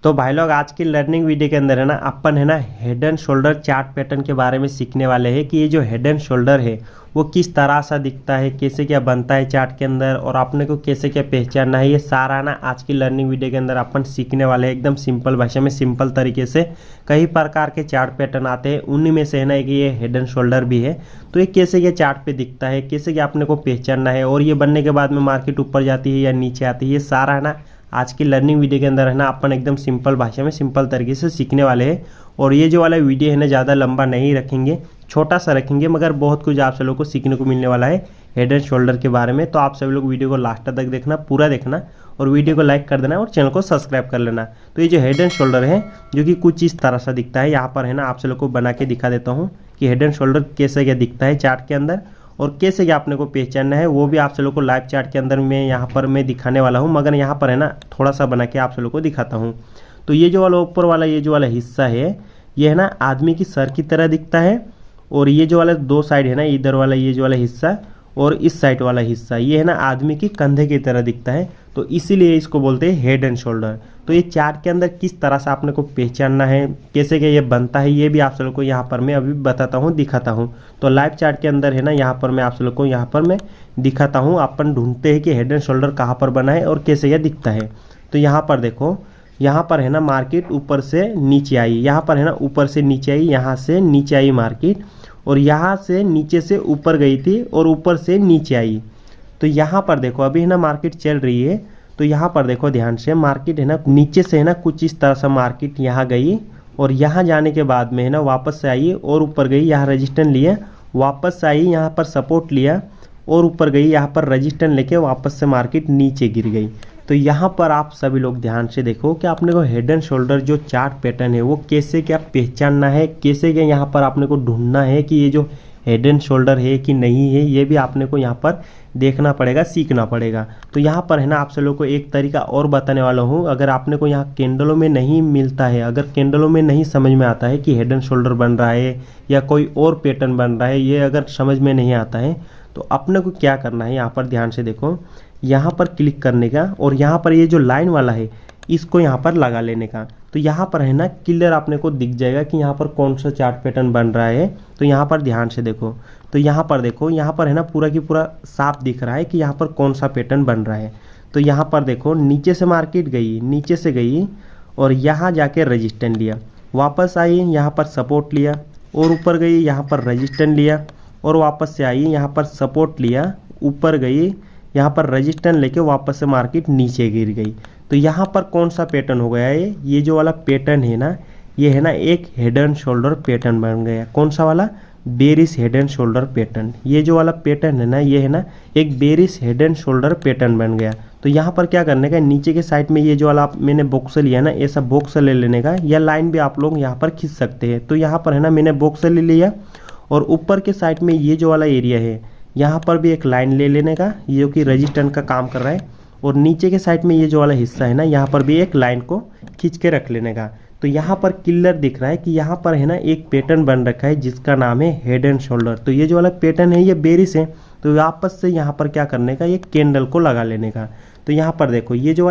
तो भाई लोग आज की लर्निंग वीडियो के अंदर है ना अपन है ना head and shoulder chart pattern के बारे में सीखने वाले हैं कि ये जो हेड एंड शोल्डर है वो किस तरह सा दिखता है, कैसे क्या बनता है चार्ट के अंदर और आपने को कैसे क्या पहचानना है। ये सारा ना आज की लर्निंग वीडियो के अंदर अपन सीखने वाले हैं एकदम सिंपल भाषा में, सिंपल तरीके से। कई प्रकार के चार्ट पैटर्न आते हैं, उन्हीं में से है ना कि ये हेड एंड शोल्डर भी है। तो ये कैसे क्या चार्ट पे दिखता है, कैसे क्या अपने को पहचानना है और ये बनने के बाद में मार्केट ऊपर जाती है या नीचे आती है, ये सारा है ना आज की लर्निंग वीडियो के अंदर है ना अपन एकदम सिंपल भाषा में सिंपल तरीके से सीखने वाले हैं। और ये जो वाला वीडियो है ना ज़्यादा लंबा नहीं रखेंगे, छोटा सा रखेंगे, मगर बहुत कुछ आप सब लोग को सीखने को मिलने वाला है हेड एंड शोल्डर के बारे में। तो आप सभी लोग वीडियो को लास्ट तक देखना, पूरा देखना और वीडियो को लाइक कर देना और चैनल को सब्सक्राइब कर लेना। तो ये जो हेड एंड शोल्डर है जो कि कुछ इस तरह सा दिखता है, यहाँ पर है ना आप सब लोग को बना के दिखा देता हूँ कि हेड एंड शोल्डर कैसे क्या दिखता है चार्ट के अंदर और कैसे क्या आपने को पहचानना है, वो भी आप सब लोग को लाइव चार्ट के अंदर में यहाँ पर मैं दिखाने वाला हूँ। मगर यहाँ पर है ना थोड़ा सा बना के आप सब लोग को दिखाता हूँ। तो ये जो वाला ऊपर वाला ये जो वाला हिस्सा है ये है ना आदमी की सर की तरह दिखता है और ये जो वाला दो साइड है ना, इधर वाला ये जो वाला हिस्सा और इस साइड वाला हिस्सा ये है ना आदमी की कंधे की तरह दिखता है। तो इसीलिए इसको बोलते हैं हेड एंड शोल्डर। तो ये चार्ट के अंदर किस तरह से आपने को पहचानना है, कैसे क्या ये बनता है, ये भी आप सब लोग को यहाँ पर मैं अभी बताता हूँ, दिखाता हूँ। तो लाइव चार्ट के अंदर है ना यहाँ पर मैं आप सब लोग को यहाँ पर मैं दिखाता हूँ। अपन ढूंढते हैं कि हेड एंड शोल्डर कहाँ पर बना है और कैसे यह दिखता है। तो यहाँ पर देखो, यहाँ पर है ना मार्केट ऊपर से नीचे आई, यहाँ पर है ना ऊपर से नीचे आई, यहाँ से नीचे आई मार्केट और यहाँ से नीचे से ऊपर गई थी और ऊपर से नीचे आई। तो यहाँ पर देखो अभी है ना मार्केट चल रही है। तो यहाँ पर देखो ध्यान से, मार्केट है ना नीचे से है ना कुछ इस तरह से मार्केट यहाँ गई और यहाँ जाने के बाद में है ना वापस से आई और ऊपर गई, यहाँ रजिस्टेंस लिया, वापस से आई, यहाँ पर सपोर्ट लिया और ऊपर गई, यहाँ पर रजिस्टेंस लेके वापस से मार्केट नीचे गिर गई। तो यहाँ पर आप सभी लोग ध्यान से देखो कि आपने को हेड एंड शोल्डर जो चार्ट पैटर्न है वो कैसे क्या पहचानना है, कैसे क्या यहाँ पर आपने को ढूंढना है कि ये जो हेड एंड शोल्डर है कि नहीं है, ये भी आपने को यहाँ पर देखना पड़ेगा, सीखना पड़ेगा। तो यहाँ पर है ना आप सब लोग को एक तरीका और बताने वाला हूँ। अगर आपने को यहाँ कैंडलों में नहीं मिलता है, अगर कैंडलों में नहीं समझ में आता है कि हेड एंड शोल्डर बन रहा है या कोई और पैटर्न बन रहा है, ये अगर समझ में नहीं आता है तो अपने को क्या करना है, यहाँ पर ध्यान से देखो, यहाँ पर क्लिक करने का और यहाँ पर ये जो लाइन वाला है इसको यहाँ पर लगा लेने का। तो यहाँ पर है ना क्लियर आपने को दिख जाएगा कि यहाँ पर कौन सा चार्ट पैटर्न बन रहा है। तो यहाँ पर ध्यान से देखो, तो यहाँ पर देखो, यहाँ पर है ना पूरा की पूरा साफ दिख रहा है कि यहाँ पर कौन सा पैटर्न बन रहा है। तो यहाँ पर देखो नीचे से मार्केट गई, नीचे से गई और यहाँ जाके रजिस्टेंस लिया, वापस आई, यहाँ पर सपोर्ट लिया और ऊपर गई, यहाँ पर रजिस्टेंस लिया और वापस से आई, यहाँ पर सपोर्ट लिया, ऊपर गई, यहाँ पर रजिस्टेंस लेके वापस से मार्केट नीचे गिर गई। तो यहाँ पर कौन सा पैटर्न हो गया है, ये जो वाला पैटर्न है ना, ये है ना एक हेड एंड शोल्डर पैटर्न बन गया। कौन सा वाला? Bearish head and shoulder pattern. ये जो वाला पैटर्न है ना, ये है ना एक bearish head and shoulder pattern बन गया। तो यहाँ पर क्या करने का, नीचे के साइड में ये जो वाला मैंने बॉक्स लिया ना, ऐसा बॉक्स ले लेने का, या लाइन भी आप लोग यहाँ पर खींच सकते हैं। तो यहाँ पर है ना मैंने बॉक्स ले लिया और ऊपर के साइड में ये जो वाला एरिया है यहाँ पर भी एक लाइन ले लेने का, ये जो कि रजिस्टेंस का काम कर रहा है, और नीचे के साइड में ये जो वाला हिस्सा है ना यहाँ पर भी एक लाइन को खींच के रख लेने का। तो यहाँ पर क्लियर दिख रहा है कि यहाँ पर है ना एक पैटर्न बन रखा है जिसका नाम है हेड एंड शोल्डर। तो ये जो वाला पैटर्न है ये बेरिश है। तो वापस से यहाँ पर क्या करने का, ये कैंडल को लगा लेने का। तो यहाँ पर देखो ये जो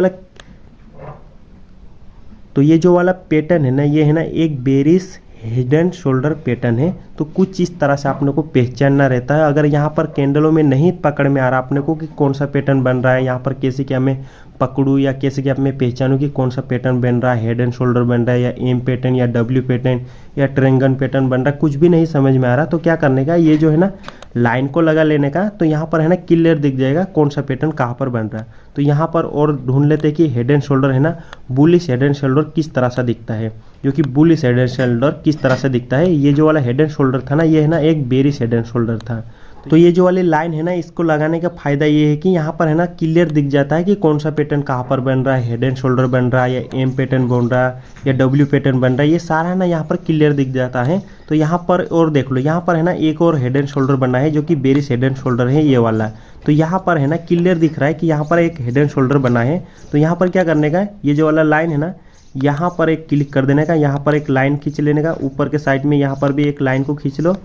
वाला पैटर्न है ना, ये है ना एक bearish head and shoulder pattern है। तो कुछ इस तरह से आपने को पहचानना रहता है। अगर यहाँ पर कैंडलों में नहीं पकड़ में आ रहा आपने को कि कौन सा पैटर्न बन रहा है, यहाँ पर कैसे क्या मैं पकड़ूँ या कैसे क्या मैं पहचानूँ कि कौन सा पैटर्न बन रहा है, हेड एंड शोल्डर बन रहा है या एम पैटर्न या डब्ल्यू पैटर्न या ट्रायंगल पैटर्न बन रहा है, कुछ भी नहीं समझ में आ रहा, तो क्या करने का, ये जो है ना लाइन को लगा लेने का। तो यहाँ पर है ना क्लियर दिख जाएगा कौन सा पैटर्न कहाँ पर बन रहा है। तो यहाँ पर और ढूंढ लेते हैं कि हेड एंड शोल्डर है ना बुलिश हेड एंड शोल्डर किस तरह से दिखता है, जो कि बुलिश हेड एंड शोल्डर किस तरह से दिखता है। ये जो वाला हेड एंड शोल्डर था ना, ये है ना एक बेरिश हेड एंड शोल्डर था। तो ये जो वाली लाइन है ना, इसको लगाने का फायदा ये है कि यहाँ पर है ना क्लियर दिख जाता है कि कौन सा पैटर्न कहाँ पर बन रहा है, हेड एंड शोल्डर बन रहा है या एम पैटर्न बन रहा है या डब्ल्यू पैटर्न बन रहा है, ये सारा है ना यहाँ पर क्लियर दिख जाता है। तो यहाँ पर और देख लो, यहाँ पर है ना एक और हेड एंड शोल्डर बना है जो कि बेरिश हेड एंड शोल्डर है, ये वाला। तो यहाँ पर है ना क्लियर दिख रहा है कि यहाँ पर एक हेड एंड शोल्डर बना है। तो यहाँ पर क्या करने का, ये जो वाला लाइन है ना यहाँ पर एक क्लिक कर देने का, यहाँ पर एक लाइन खींच लेने का, ऊपर के साइड में यहाँ पर भी एक लाइन को खींच लो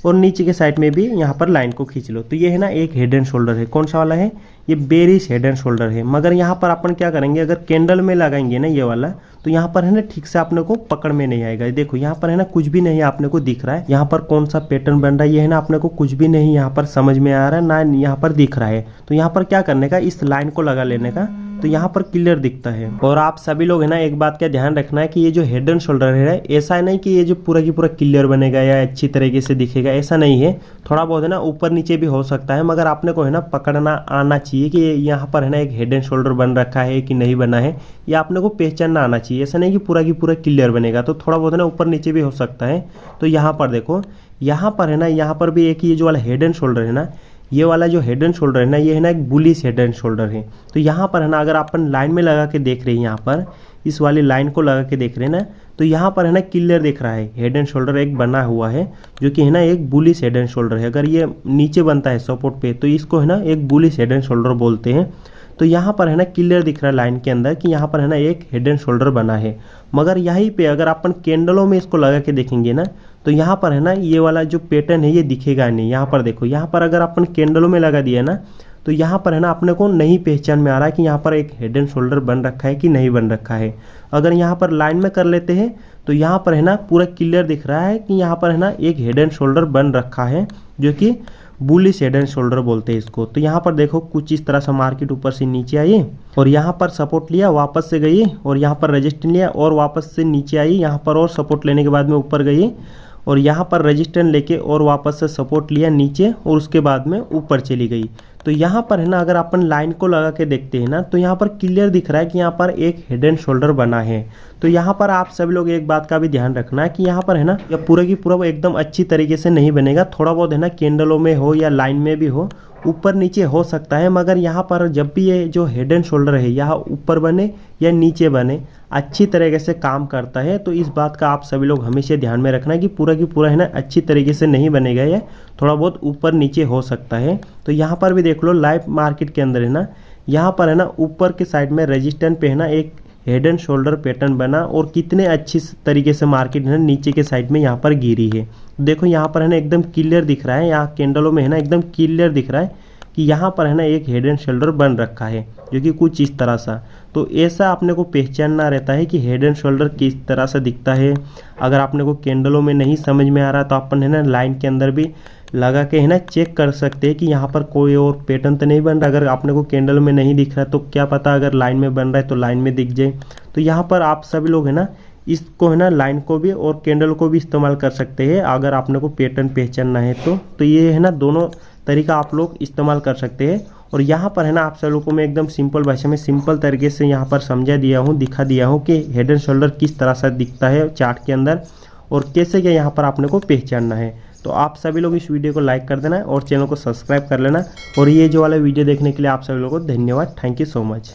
और नीचे के साइड में भी यहाँ पर लाइन को खींच लो। तो ये है ना एक हेड एंड शोल्डर है। कौन सा वाला है? ये बेरिश हेड एंड शोल्डर है। मगर यहाँ पर अपन क्या करेंगे, अगर कैंडल में लगाएंगे ना ये वाला, तो यहाँ पर है ना ठीक से अपने को पकड़ में नहीं आएगा। देखो यहाँ पर है ना कुछ भी नहीं अपने को दिख रहा है, यहाँ पर कौन सा पैटर्न बन रहा है ये है ना अपने को कुछ भी नहीं यहाँ पर समझ में आ रहा है, ना यहाँ पर दिख रहा है। तो यहाँ पर क्या करने का, इस लाइन को लगा लेने का, तो यहाँ पर क्लियर दिखता है। और आप सभी लोग है ना एक बात का ध्यान रखना है कि ये जो हेड एंड शोल्डर है, ऐसा है नहीं कि ये जो पूरा की पूरा क्लियर बनेगा या अच्छी तरीके से दिखेगा, ऐसा नहीं है। थोड़ा बहुत है ना ऊपर नीचे भी हो सकता है, मगर आपने को है ना पकड़ना आना चाहिए कि यहाँ पर है ना एक हेड एंड शोल्डर बन रखा है कि नहीं बना है, या आपने को पहचानना आना चाहिए। ऐसा नहीं कि पूरा की पूरा क्लियर बनेगा, तो थोड़ा बहुत है ना ऊपर नीचे भी हो सकता है। तो यहाँ पर देखो, यहाँ पर है ना, यहाँ पर भी एक ये जो वाला हेड एंड शोल्डर है ना, ये वाला जो हेड एंड शोल्डर है ना, ये है ना एक बुलिश हेड एंड शोल्डर है। तो यहाँ पर है ना अगर अपन लाइन में लगा के देख रहे हैं, यहाँ पर इस वाली लाइन को लगा के देख रहे हैं ना, तो यहाँ पर है ना क्लियर दिख रहा है हेड एंड शोल्डर एक बना हुआ है, जो कि है ना एक बुलिश हेड एंड शोल्डर है। अगर ये नीचे बनता है सपोर्ट पे, तो इसको है ना एक बुलिश हेड एंड शोल्डर बोलते हैं। तो यहाँ पर है ना क्लियर दिख रहा है लाइन के अंदर कि यहाँ पर है ना एक हेड एंड शोल्डर बना है। मगर यहीं पे अगर अपन कैंडलों में इसको लगा के देखेंगे ना, तो यहाँ पर है ना ये वाला जो पैटर्न है ये दिखेगा नहीं। यहाँ पर देखो, यहाँ पर अगर अपन कैंडलों में लगा दिया ना, तो यहाँ पर है ना अपने को नहीं पहचान में आ रहा है कि यहाँ पर एक हेड एंड शोल्डर बन रखा है कि नहीं बन रखा है। अगर यहाँ पर लाइन में कर लेते हैं तो यहाँ पर है ना पूरा क्लियर दिख रहा है कि यहाँ पर है ना एक हेड एंड शोल्डर बन रखा है, जो कि बुलिश हेड एंड शोल्डर बोलते हैं इसको। तो यहाँ पर देखो कुछ इस तरह से मार्केट ऊपर से नीचे आई और यहाँ पर सपोर्ट लिया, वापस से गई, और यहाँ पर रेजिस्टेंस लिया और वापस से नीचे आई, यहाँ पर और सपोर्ट लेने के बाद में ऊपर गई, और यहाँ पर रेजिस्टेंस लेके और वापस से सपोर्ट लिया नीचे, और उसके बाद में ऊपर चली गई। तो यहाँ पर है ना अगर अपन लाइन को लगा के देखते हैं ना, तो यहाँ पर क्लियर दिख रहा है कि यहाँ पर एक हेड एंड शोल्डर बना है। तो यहाँ पर आप सभी लोग एक बात का भी ध्यान रखना है कि यहाँ पर है ना या पूरा की पूरा एकदम अच्छी तरीके से नहीं बनेगा, थोड़ा बहुत है ना कैंडलों में हो या लाइन में भी हो, ऊपर नीचे हो सकता है। मगर यहाँ पर जब भी ये जो हेड एंड शोल्डर है यहाँ ऊपर बने या नीचे बने, अच्छी तरीके से काम करता है। तो इस बात का आप सभी लोग हमेशा ध्यान में रखना है कि पूरा की पूरा है ना अच्छी तरीके से नहीं बनेगा, ये थोड़ा बहुत ऊपर नीचे हो सकता है। तो यहाँ पर भी देख लो लाइव मार्केट के अंदर है ना, यहाँ पर है ना ऊपर के साइड में रेजिस्टेंस पे है ना एक हेड एंड शोल्डर पैटर्न बना, और कितने अच्छी तरीके से मार्केट है नीचे के साइड में यहाँ पर गिरी है। देखो यहाँ पर है ना एकदम क्लियर दिख रहा है, यहाँ कैंडलों में है ना एकदम क्लियर दिख रहा है कि यहाँ पर है ना एक हेड एंड शोल्डर बन रखा है, जो कि कुछ इस तरह सा। तो ऐसा आपने को पहचानना रहता है कि हेड एंड शोल्डर किस तरह से दिखता है। अगर आपने को कैंडलों में नहीं समझ में आ रहा, तो अपन है ना लाइन के अंदर भी लगा के है ना चेक कर सकते हैं कि यहाँ पर कोई और पैटर्न तो नहीं बन रहा। अगर आपने को कैंडल में नहीं दिख रहा, तो क्या पता अगर लाइन में बन रहा है तो लाइन में दिख जाए। तो यहाँ पर आप सभी लोग है ना इसको है ना लाइन को भी और कैंडल को भी इस्तेमाल कर सकते हैं, अगर आपने को पैटर्न पहचानना है तो ये है ना दोनों तरीका आप लोग इस्तेमाल कर सकते हैं। और यहाँ पर है ना आप सब लोगों को मैं एकदम सिंपल भाषा में सिंपल तरीके से यहाँ पर समझा दिया हूँ, दिखा दिया हूँ कि हेड एंड शोल्डर किस तरह से दिखता है चार्ट के अंदर, और कैसे क्या यहाँ पर आपने को पहचानना है। तो आप सभी लोग इस वीडियो को लाइक कर देना और चैनल को सब्सक्राइब कर लेना। और ये जो वाला वीडियो देखने के लिए आप सभी लोगों को धन्यवाद। Thank you so much.